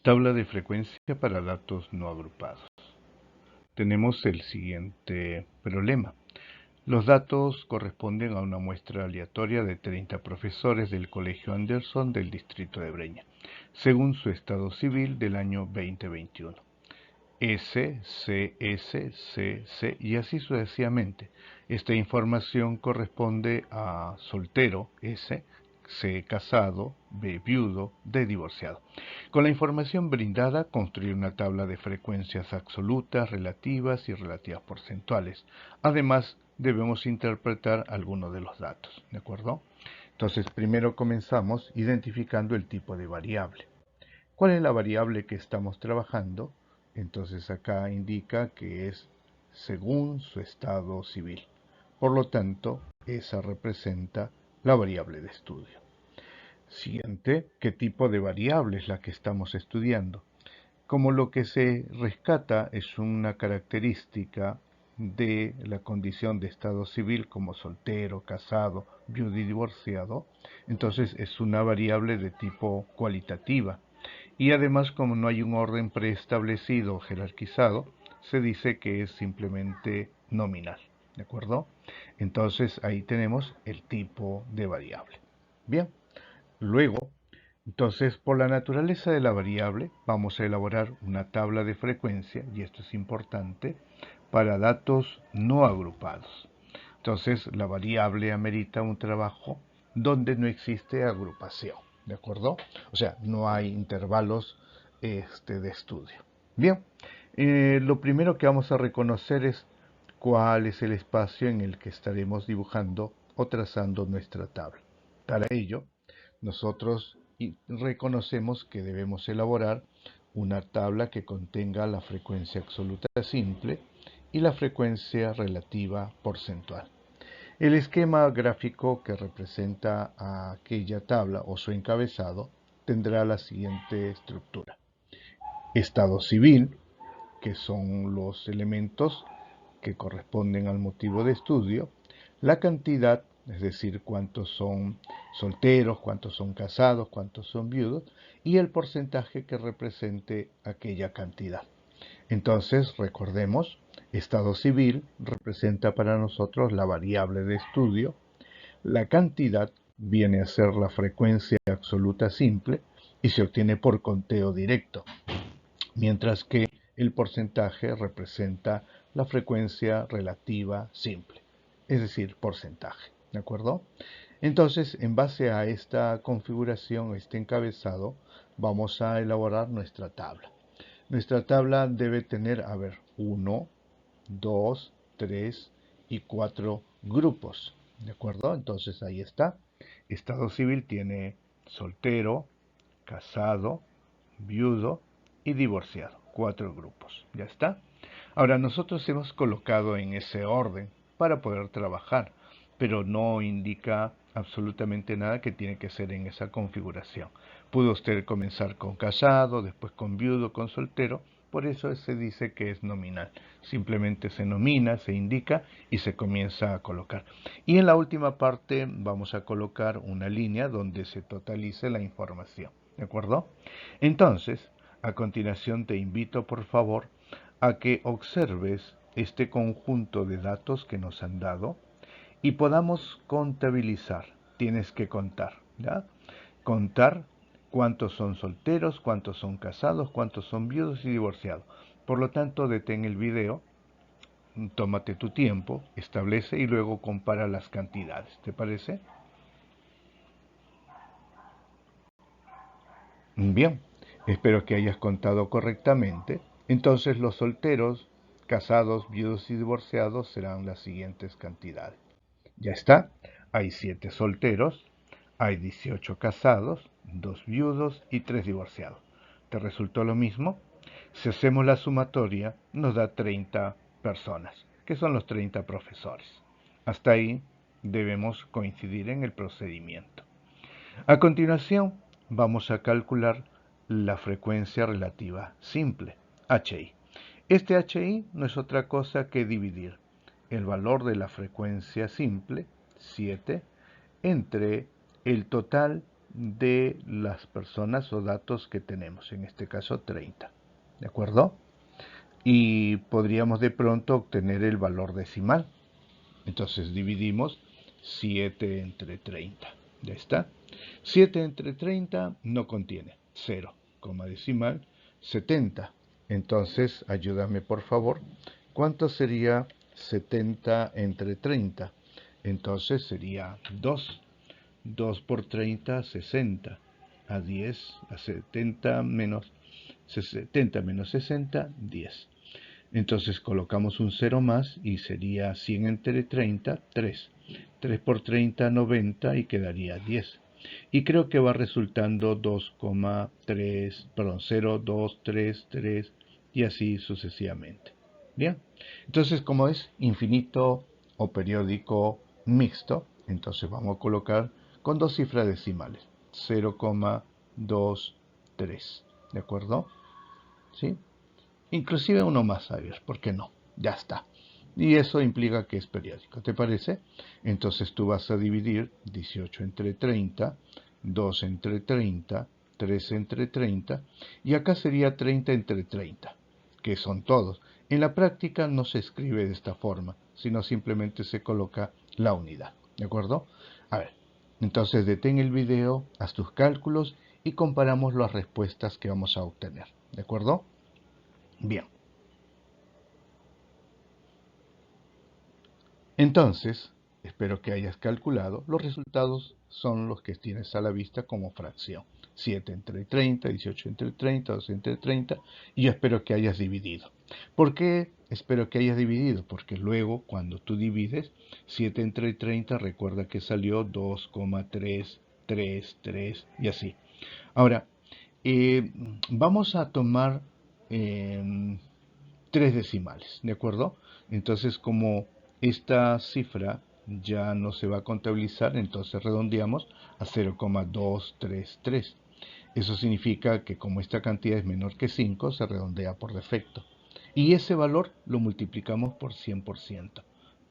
Tabla de frecuencia para datos no agrupados. Tenemos el siguiente problema. Los datos corresponden a una muestra aleatoria de 30 profesores del Colegio Anderson del distrito de Breña, según su estado civil del año 2021. S, C, S, C, C y así sucesivamente. Esta información corresponde a soltero, S, C, casado, B, viudo, D, divorciado. Con la información brindada, construir una tabla de frecuencias absolutas, relativas y relativas porcentuales. Además, debemos interpretar algunos de los datos, ¿de acuerdo? Entonces, primero comenzamos identificando el tipo de variable. ¿Cuál es la variable que estamos trabajando? Entonces acá indica que es según su estado civil. Por lo tanto, esa representa la variable de estudio. Siguiente, ¿qué tipo de variable es la que estamos estudiando? Como lo que se rescata es una característica de la condición de estado civil como soltero, casado, viudo y divorciado, entonces es una variable de tipo cualitativa. Y además, como no hay un orden preestablecido o jerarquizado, se dice que es simplemente nominal, ¿de acuerdo? Entonces ahí tenemos el tipo de variable. Bien, luego, entonces por la naturaleza de la variable vamos a elaborar una tabla de frecuencia, y esto es importante, para datos no agrupados. Entonces la variable amerita un trabajo donde no existe agrupación, ¿de acuerdo? O sea, no hay intervalos de estudio. Bien, lo primero que vamos a reconocer es cuál es el espacio en el que estaremos dibujando o trazando nuestra tabla. Para ello, nosotros reconocemos que debemos elaborar una tabla que contenga la frecuencia absoluta simple y la frecuencia relativa porcentual. El esquema gráfico que representa a aquella tabla o su encabezado tendrá la siguiente estructura. Estado civil, que son los elementos que corresponden al motivo de estudio, la cantidad, es decir, cuántos son solteros, cuántos son casados, cuántos son viudos, y el porcentaje que represente aquella cantidad. Entonces, recordemos, estado civil representa para nosotros la variable de estudio, la cantidad viene a ser la frecuencia absoluta simple y se obtiene por conteo directo, mientras que el porcentaje representa la frecuencia relativa simple, es decir, porcentaje, ¿de acuerdo? Entonces, en base a esta configuración, este encabezado, vamos a elaborar nuestra tabla. Nuestra tabla debe tener, 1, 2, 3 y 4 grupos, ¿de acuerdo? Entonces ahí está. Estado civil tiene soltero, casado, viudo y divorciado. 4 grupos, ¿ya está? Ahora nosotros hemos colocado en ese orden para poder trabajar, pero no indica absolutamente nada que tiene que ser en esa configuración. Pudo usted comenzar con casado, después con viudo, con soltero, por eso se dice que es nominal. Simplemente se nomina, se indica y se comienza a colocar. Y en la última parte vamos a colocar una línea donde se totalice la información. ¿De acuerdo? Entonces, a continuación te invito por favor a que observes este conjunto de datos que nos han dado y podamos contabilizar. Tienes que contar, ¿ya? Contar cuántos son solteros, cuántos son casados, cuántos son viudos y divorciados. Por lo tanto, detén el video, tómate tu tiempo, establece y luego compara las cantidades. ¿Te parece? Bien, espero que hayas contado correctamente. Entonces los solteros, casados, viudos y divorciados serán las siguientes cantidades. Ya está, hay 7 solteros, hay 18 casados, 2 viudos y 3 divorciados. ¿Te resultó lo mismo? Si hacemos la sumatoria, nos da 30 personas, que son los 30 profesores. Hasta ahí debemos coincidir en el procedimiento. A continuación, vamos a calcular la frecuencia relativa simple, HI. Este HI no es otra cosa que dividir el valor de la frecuencia simple, 7, entre el total de las personas o datos que tenemos, en este caso 30, ¿de acuerdo? Y podríamos de pronto obtener el valor decimal. Entonces dividimos 7 entre 30. Ya está. 7 entre 30 no contiene 0, decimal 70. Entonces, ayúdame por favor. ¿Cuánto sería 70 entre 30? Entonces sería 2. 2 por 30, 60. A 10, a 70 menos 60, 10. Entonces colocamos un 0 más y sería 100 entre 30, 3. 3 por 30, 90 y quedaría 10. Y creo que va resultando 2,3, perdón, 0, 2, 3, 3 y así sucesivamente. Bien, entonces como es infinito o periódico mixto, entonces vamos a colocar con dos cifras decimales, 0,23, ¿de acuerdo? ¿Sí? Inclusive uno más, a ver, ¿por qué no? Ya está. Y eso implica que es periódico, ¿te parece? Entonces tú vas a dividir 18 entre 30, 2 entre 30, 3 entre 30, y acá sería 30 entre 30, que son todos. En la práctica no se escribe de esta forma, sino simplemente se coloca la unidad, ¿de acuerdo? A ver, entonces detén el video, haz tus cálculos y comparamos las respuestas que vamos a obtener, ¿de acuerdo? Bien. Entonces, espero que hayas calculado, los resultados son los que tienes a la vista como fracción. 7 entre 30, 18 entre 30, 2 entre 30, y yo espero que hayas dividido. ¿Por qué espero que hayas dividido? Porque luego, cuando tú divides, 7 entre 30, recuerda que salió 2,333 y así. Ahora, vamos a tomar eh, tres decimales, ¿de acuerdo? Entonces, como esta cifra ya no se va a contabilizar, entonces redondeamos a 0,233. Eso significa que como esta cantidad es menor que 5, se redondea por defecto. Y ese valor lo multiplicamos por 100%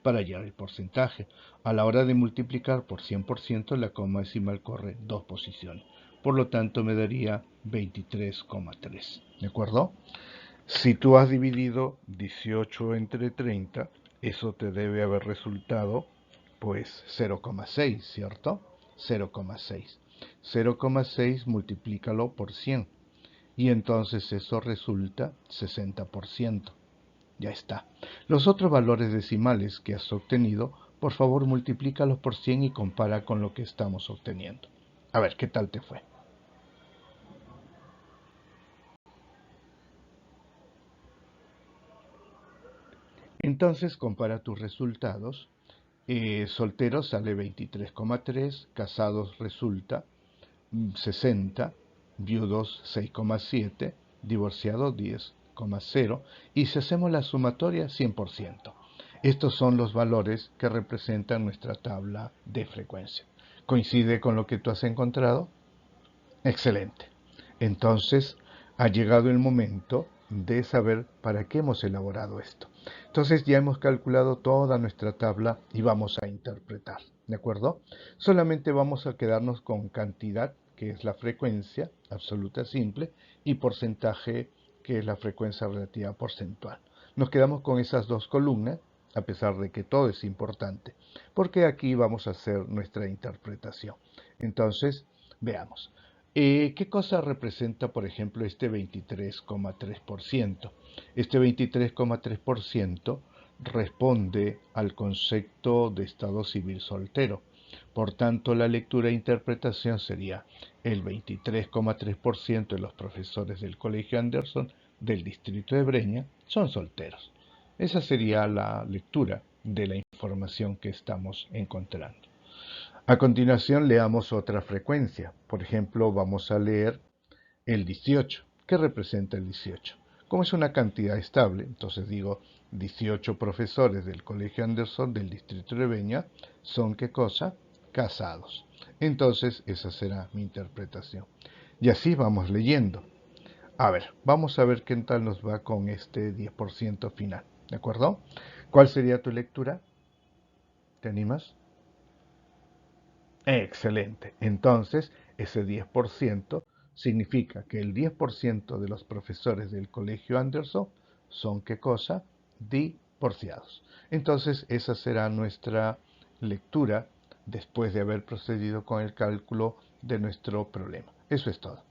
para hallar el porcentaje. A la hora de multiplicar por 100%, la coma decimal corre dos posiciones. Por lo tanto, me daría 23,3. ¿De acuerdo? Si tú has dividido 18 entre 30, eso te debe haber resultado pues 0,6, ¿cierto? 0,6. 0,6 multiplícalo por 100 y entonces eso resulta 60%. Ya está. Los otros valores decimales que has obtenido, por favor multiplícalos por 100 y compara con lo que estamos obteniendo. A ver, ¿qué tal te fue? Entonces compara tus resultados. Solteros sale 23,3, casados resulta 60, viudos 6,7, divorciados 10,0 y si hacemos la sumatoria 100%. Estos son los valores que representan nuestra tabla de frecuencia. ¿Coincide con lo que tú has encontrado? Excelente. Entonces, ha llegado el momento de saber para qué hemos elaborado esto. Entonces, ya hemos calculado toda nuestra tabla y vamos a interpretar, ¿de acuerdo? Solamente vamos a quedarnos con cantidad, que es la frecuencia absoluta simple, y porcentaje, que es la frecuencia relativa porcentual. Nos quedamos con esas dos columnas, a pesar de que todo es importante, porque aquí vamos a hacer nuestra interpretación. Entonces, veamos. ¿Qué cosa representa, por ejemplo, este 23,3%? Este 23,3% responde al concepto de estado civil soltero. Por tanto, la lectura e interpretación sería el 23,3% de los profesores del Colegio Anderson del distrito de Breña son solteros. Esa sería la lectura de la información que estamos encontrando. A continuación leamos otra frecuencia. Por ejemplo, vamos a leer el 18. ¿Qué representa el 18? Como es una cantidad estable, entonces digo 18 profesores del Colegio Anderson del Distrito de Breña son, ¿qué cosa? Casados. Entonces esa será mi interpretación. Y así vamos leyendo. A ver, vamos a ver qué tal nos va con este 10% final. ¿De acuerdo? ¿Cuál sería tu lectura? ¿Te animas? Excelente. Entonces, Ese 10% significa que el 10% de los profesores del Colegio Anderson son, ¿qué cosa? Divorciados. Entonces, esa será nuestra lectura después de haber procedido con el cálculo de nuestro problema. Eso es todo.